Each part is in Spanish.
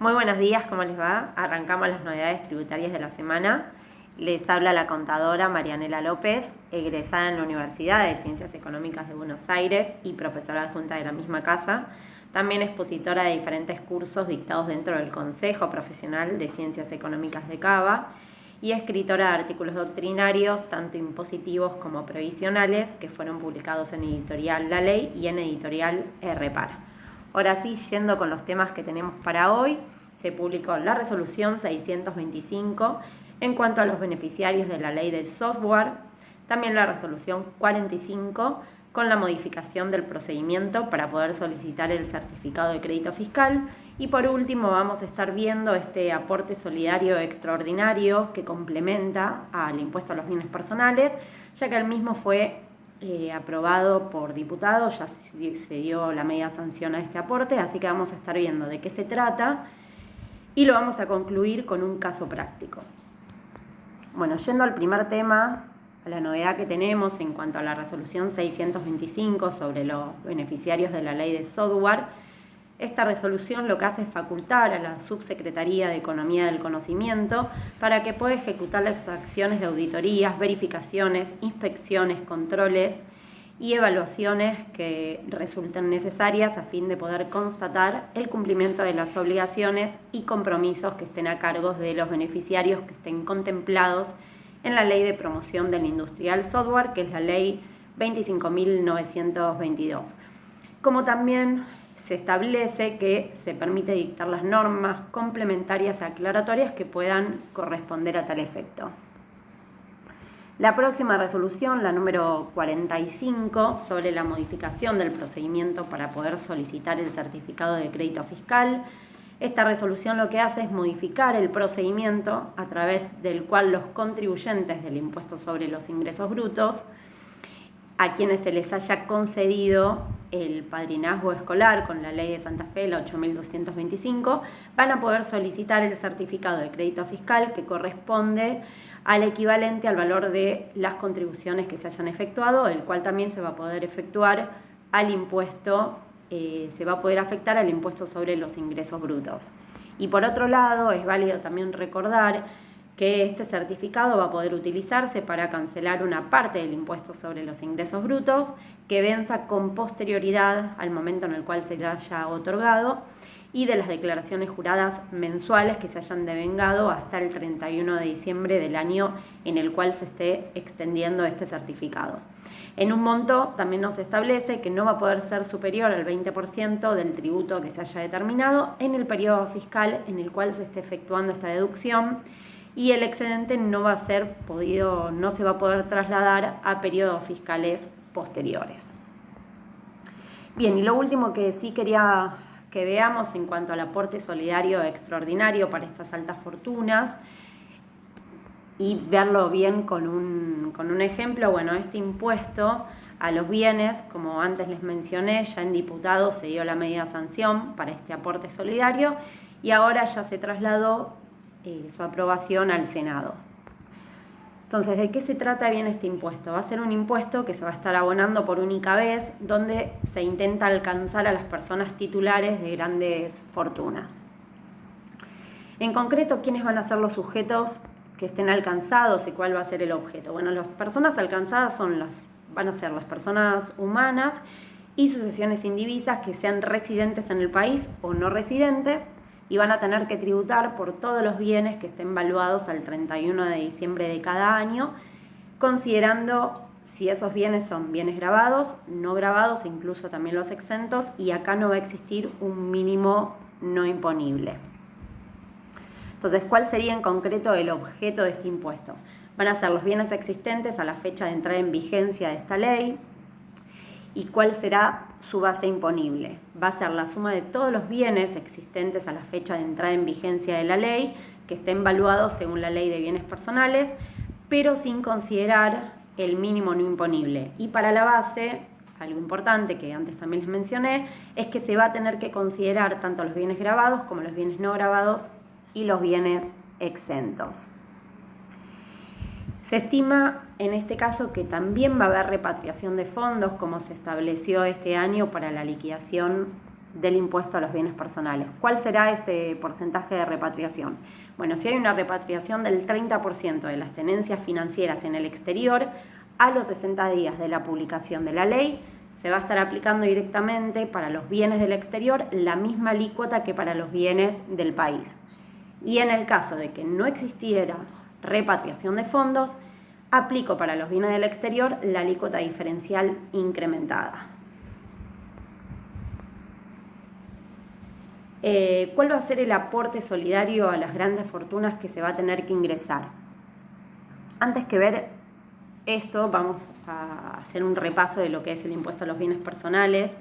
Muy buenos días, ¿cómo les va? Arrancamos las novedades tributarias de la semana. Les habla la contadora Marianela López, egresada en la Universidad de Ciencias Económicas de Buenos Aires y profesora adjunta de la misma casa. También expositora de diferentes cursos dictados dentro del Consejo Profesional de Ciencias Económicas de Cava y escritora de artículos doctrinarios, tanto impositivos como previsionales, que fueron publicados en editorial La Ley y en editorial Repar. Ahora sí, yendo con los temas que tenemos para hoy, se publicó la resolución 625 en cuanto a los beneficiarios de la ley del software, también la resolución 45 con la modificación del procedimiento para poder solicitar el certificado de crédito fiscal, y por último vamos a estar viendo este aporte solidario extraordinario que complementa al impuesto a los bienes personales, ya que el mismo fue aprobado por diputados, ya se dio la media sanción a este aporte, así que vamos a estar viendo de qué se trata y lo vamos a concluir con un caso práctico. Bueno, yendo al primer tema, a la novedad que tenemos en cuanto a la resolución 625 sobre los beneficiarios de la ley de software, esta resolución lo que hace es facultar a la Subsecretaría de Economía del Conocimiento para que pueda ejecutar las acciones de auditorías, verificaciones, inspecciones, controles y evaluaciones que resulten necesarias a fin de poder constatar el cumplimiento de las obligaciones y compromisos que estén a cargo de los beneficiarios que estén contemplados en la Ley de Promoción del Industrial Software, que es la Ley 25.922. Como también se establece que se permite dictar las normas complementarias aclaratorias que puedan corresponder a tal efecto. La próxima resolución, la número 45, sobre la modificación del procedimiento para poder solicitar el certificado de crédito fiscal. Esta resolución lo que hace es modificar el procedimiento a través del cual los contribuyentes del impuesto sobre los ingresos brutos, a quienes se les haya concedido el padrinazgo escolar con la ley de Santa Fe, la 8.225, van a poder solicitar el certificado de crédito fiscal que corresponde al equivalente al valor de las contribuciones que se hayan efectuado, el cual también se va a poder efectuar al impuesto, se va a poder afectar al impuesto sobre los ingresos brutos. Y por otro lado, es válido también recordar que este certificado va a poder utilizarse para cancelar una parte del impuesto sobre los ingresos brutos que venza con posterioridad al momento en el cual se le haya otorgado, y de las declaraciones juradas mensuales que se hayan devengado hasta el 31 de diciembre del año en el cual se esté extendiendo este certificado. En un monto también nos establece que no va a poder ser superior al 20% del tributo que se haya determinado en el periodo fiscal en el cual se esté efectuando esta deducción, y el excedente no se va a poder trasladar a periodos fiscales posteriores. Bien, y lo último que sí quería que veamos en cuanto al aporte solidario extraordinario para estas altas fortunas y verlo bien con un ejemplo. Bueno, este impuesto a los bienes, como antes les mencioné, ya en diputados se dio la media sanción para este aporte solidario y ahora ya se trasladó su aprobación al Senado. Entonces, ¿de qué se trata bien este impuesto? Va a ser un impuesto que se va a estar abonando por única vez, donde se intenta alcanzar a las personas titulares de grandes fortunas. En concreto, ¿quiénes van a ser los sujetos que estén alcanzados y cuál va a ser el objeto? Bueno, las personas alcanzadas van a ser las personas humanas y sucesiones indivisas que sean residentes en el país o no residentes, y van a tener que tributar por todos los bienes que estén valuados al 31 de diciembre de cada año, considerando si esos bienes son bienes gravados, no gravados, incluso también los exentos, y acá no va a existir un mínimo no imponible. Entonces, ¿cuál sería en concreto el objeto de este impuesto? Van a ser los bienes existentes a la fecha de entrada en vigencia de esta ley. ¿Y cuál será su base imponible? Va a ser la suma de todos los bienes existentes a la fecha de entrada en vigencia de la ley, que estén valuados según la ley de bienes personales, pero sin considerar el mínimo no imponible. Y para la base, algo importante que antes también les mencioné, es que se va a tener que considerar tanto los bienes gravados como los bienes no gravados y los bienes exentos. Se estima en este caso que también va a haber repatriación de fondos, como se estableció este año para la liquidación del impuesto a los bienes personales. ¿Cuál será este porcentaje de repatriación? Bueno, si hay una repatriación del 30% de las tenencias financieras en el exterior, a los 60 días de la publicación de la ley, se va a estar aplicando directamente para los bienes del exterior la misma alícuota que para los bienes del país. Y en el caso de que no existiera repatriación de fondos, aplico para los bienes del exterior la alícuota diferencial incrementada. ¿Cuál va a ser el aporte solidario a las grandes fortunas que se va a tener que ingresar? Antes que ver esto, vamos a hacer un repaso de lo que es el impuesto a los bienes personales,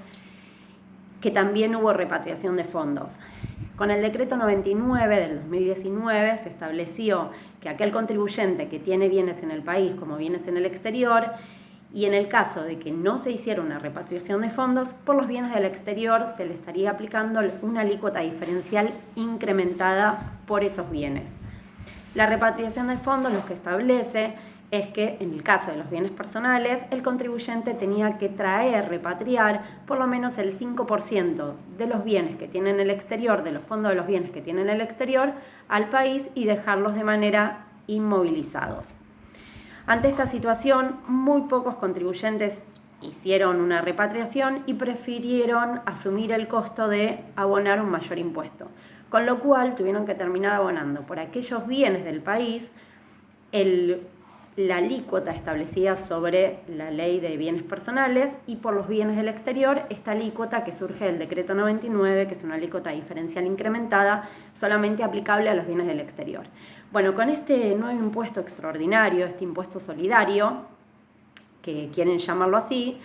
que también hubo repatriación de fondos. Con el decreto 99 del 2019 se estableció que aquel contribuyente que tiene bienes en el país como bienes en el exterior, y en el caso de que no se hiciera una repatriación de fondos, por los bienes del exterior se le estaría aplicando una alícuota diferencial incrementada por esos bienes. La repatriación de fondos lo que establece es que en el caso de los bienes personales, el contribuyente tenía que repatriar por lo menos el 5% de los bienes que tiene en el exterior, de los fondos de los bienes que tiene en el exterior, al país y dejarlos de manera inmovilizados. Ante esta situación, muy pocos contribuyentes hicieron una repatriación y prefirieron asumir el costo de abonar un mayor impuesto, con lo cual tuvieron que terminar abonando por aquellos bienes del país la alícuota establecida sobre la ley de bienes personales, y por los bienes del exterior esta alícuota que surge del decreto 99, que es una alícuota diferencial incrementada solamente aplicable a los bienes del exterior. Bueno, con este nuevo impuesto extraordinario, este impuesto solidario, que quieren llamarlo así,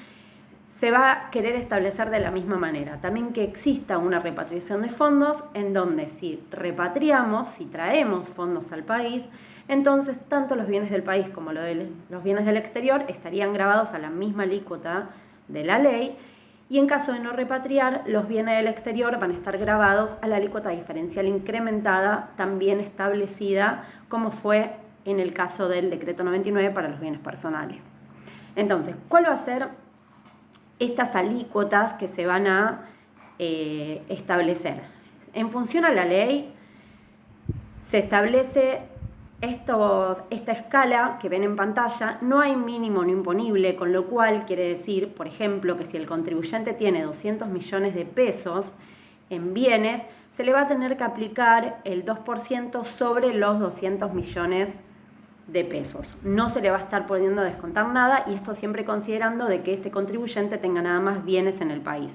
se va a querer establecer de la misma manera. También que exista una repatriación de fondos en donde si repatriamos, si traemos fondos al país, entonces tanto los bienes del país como los bienes del exterior estarían gravados a la misma alícuota de la ley, y en caso de no repatriar, los bienes del exterior van a estar gravados a la alícuota diferencial incrementada también establecida como fue en el caso del decreto 99 para los bienes personales. Entonces, ¿cuál va a ser estas alícuotas que se van a establecer? En función a la ley, se establece esta escala que ven en pantalla. No hay mínimo no imponible, con lo cual quiere decir, por ejemplo, que si el contribuyente tiene 200 millones de pesos en bienes, se le va a tener que aplicar el 2% sobre los 200 millones de pesos. No se le va a estar pudiendo descontar nada, y esto siempre considerando de que este contribuyente tenga nada más bienes en el país.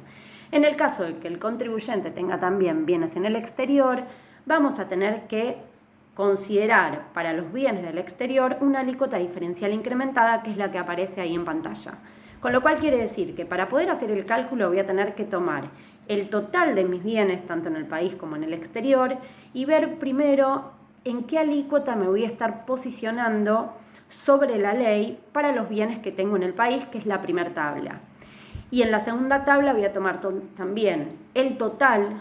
En el caso de que el contribuyente tenga también bienes en el exterior, vamos a tener que considerar para los bienes del exterior una alícuota diferencial incrementada, que es la que aparece ahí en pantalla. Con lo cual quiere decir que para poder hacer el cálculo voy a tener que tomar el total de mis bienes, tanto en el país como en el exterior, y ver primero en qué alícuota me voy a estar posicionando sobre la ley para los bienes que tengo en el país, que es la primera tabla. Y en la segunda tabla voy a tomar también el total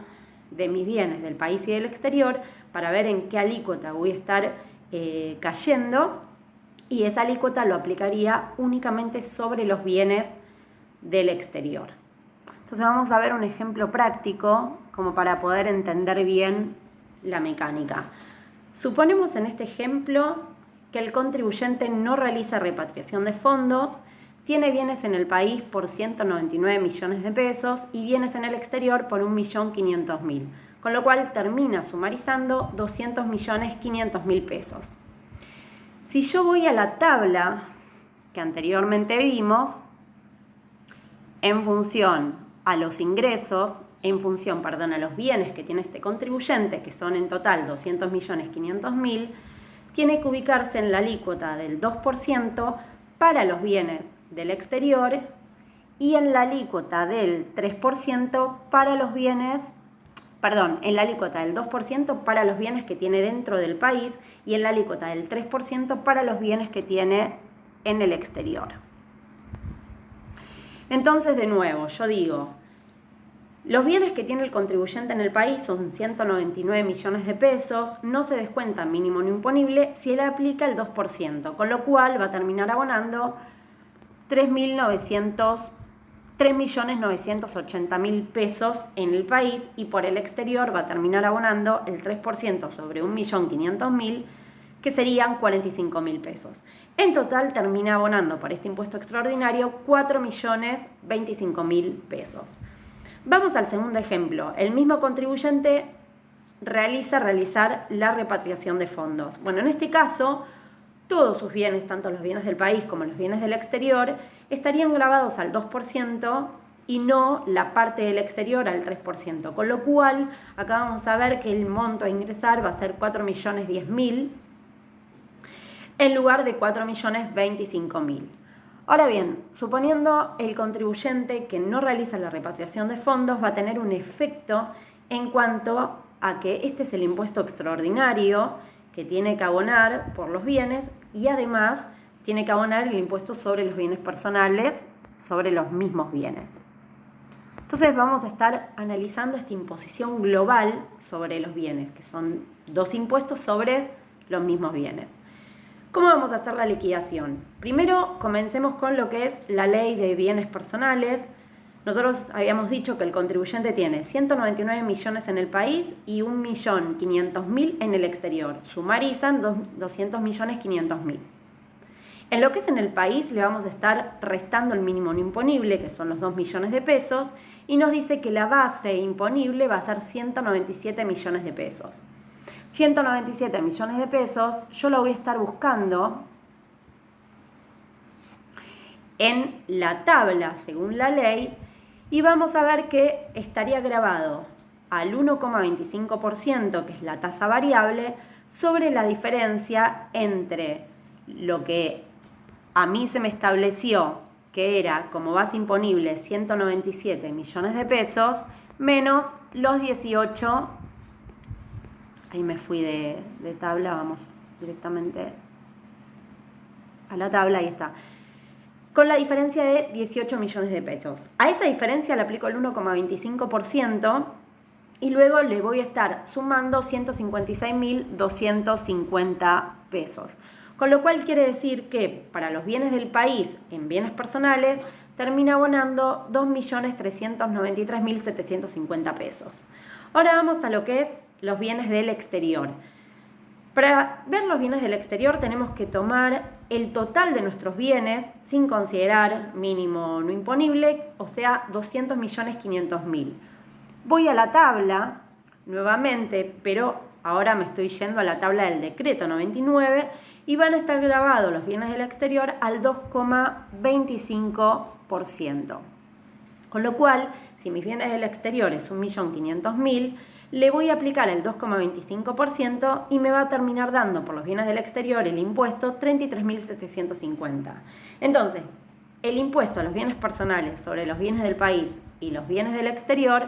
de mis bienes del país y del exterior para ver en qué alícuota voy a estar cayendo, y esa alícuota lo aplicaría únicamente sobre los bienes del exterior. Entonces vamos a ver un ejemplo práctico como para poder entender bien la mecánica. Suponemos en este ejemplo que el contribuyente no realiza repatriación de fondos, tiene bienes en el país por 199 millones de pesos y bienes en el exterior por 1.500.000, con lo cual termina sumarizando 200.500.000 pesos. Si yo voy a la tabla que anteriormente vimos, en función a los ingresos, a los bienes que tiene este contribuyente, que son en total 200.500.000, tiene que ubicarse en la alícuota del 2% para los bienes del exterior y en la alícuota del 3% para los bienes, en la alícuota del 2% para los bienes que tiene dentro del país y en la alícuota del 3% para los bienes que tiene en el exterior. Entonces, de nuevo, yo digo, los bienes que tiene el contribuyente en el país son 199 millones de pesos, no se descuenta mínimo ni imponible si él aplica el 2%, con lo cual va a terminar abonando 3.930 3.980.000 pesos en el país y por el exterior va a terminar abonando el 3% sobre 1.500.000, que serían 45.000 pesos. En total termina abonando por este impuesto extraordinario 4.025.000 pesos. Vamos al segundo ejemplo. El mismo contribuyente realizar la repatriación de fondos. Bueno, en este caso, todos sus bienes, tanto los bienes del país como los bienes del exterior, estarían gravados al 2% y no la parte del exterior al 3%. Con lo cual, acá vamos a ver que el monto a ingresar va a ser 4.010.000 en lugar de 4.025.000. Ahora bien, suponiendo el contribuyente que no realiza la repatriación de fondos, va a tener un efecto en cuanto a que este es el impuesto extraordinario que tiene que abonar por los bienes y además tiene que abonar el impuesto sobre los bienes personales, sobre los mismos bienes. Entonces vamos a estar analizando esta imposición global sobre los bienes, que son dos impuestos sobre los mismos bienes. ¿Cómo vamos a hacer la liquidación? Primero comencemos con lo que es la ley de bienes personales. Nosotros habíamos dicho que el contribuyente tiene 199 millones en el país y 1.500.000 en el exterior. Sumarizan 200.500.000. En lo que es en el país le vamos a estar restando el mínimo no imponible, que son los 2 millones de pesos, y nos dice que la base imponible va a ser 197 millones de pesos. 197 millones de pesos, yo lo voy a estar buscando en la tabla según la ley y vamos a ver que estaría gravado al 1,25%, que es la tasa variable, sobre la diferencia entre lo que a mí se me estableció que era como base imponible 197 millones de pesos, menos los 18. Ahí me fui de tabla, vamos directamente a la tabla, ahí está. Con la diferencia de 18 millones de pesos. A esa diferencia le aplico el 1,25% y luego le voy a estar sumando 156.250 pesos. Con lo cual quiere decir que para los bienes del país en bienes personales termina abonando 2.393.750 pesos. Ahora vamos a lo que es los bienes del exterior. Para ver los bienes del exterior tenemos que tomar el total de nuestros bienes sin considerar mínimo no imponible, o sea, 200.500.000. Voy a la tabla nuevamente, pero ahora me estoy yendo a la tabla del decreto 99 y van a estar grabados los bienes del exterior al 2,25%. Con lo cual, si mis bienes del exterior es 1.500.000, le voy a aplicar el 2,25% y me va a terminar dando por los bienes del exterior el impuesto 33.750. Entonces, el impuesto a los bienes personales sobre los bienes del país y los bienes del exterior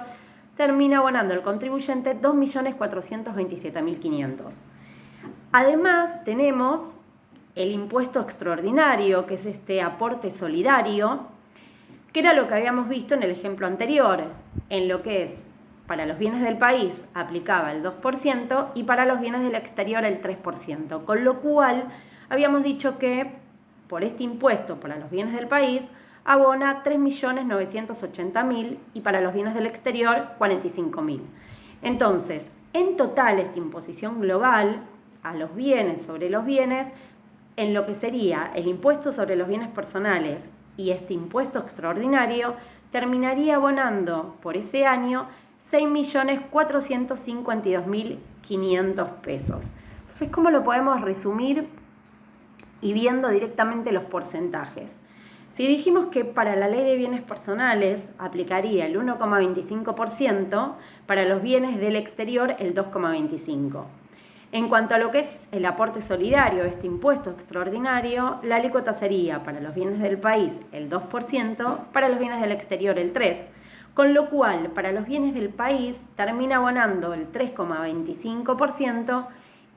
termina abonando el contribuyente 2.427.500. Además, tenemos el impuesto extraordinario, que es este aporte solidario, que era lo que habíamos visto en el ejemplo anterior, en lo que es para los bienes del país aplicaba el 2% y para los bienes del exterior el 3%, con lo cual habíamos dicho que por este impuesto para los bienes del país abona 3.980.000 y para los bienes del exterior 45.000. Entonces, en total esta imposición global a los bienes sobre los bienes, en lo que sería el impuesto sobre los bienes personales y este impuesto extraordinario, terminaría abonando por ese año 6.452.500 pesos. Entonces, ¿cómo lo podemos resumir? Y viendo directamente los porcentajes. Si dijimos que para la ley de bienes personales aplicaría el 1,25%, para los bienes del exterior el 2,25%. En cuanto a lo que es el aporte solidario, este impuesto extraordinario, la alícuota sería para los bienes del país el 2%, para los bienes del exterior el 3%. Con lo cual, para los bienes del país termina abonando el 3,25%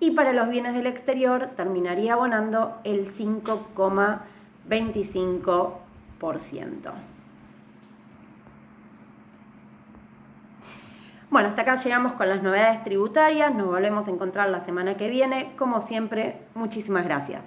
y para los bienes del exterior terminaría abonando el 5,25%. Bueno, hasta acá llegamos con las novedades tributarias. Nos volvemos a encontrar la semana que viene. Como siempre, muchísimas gracias.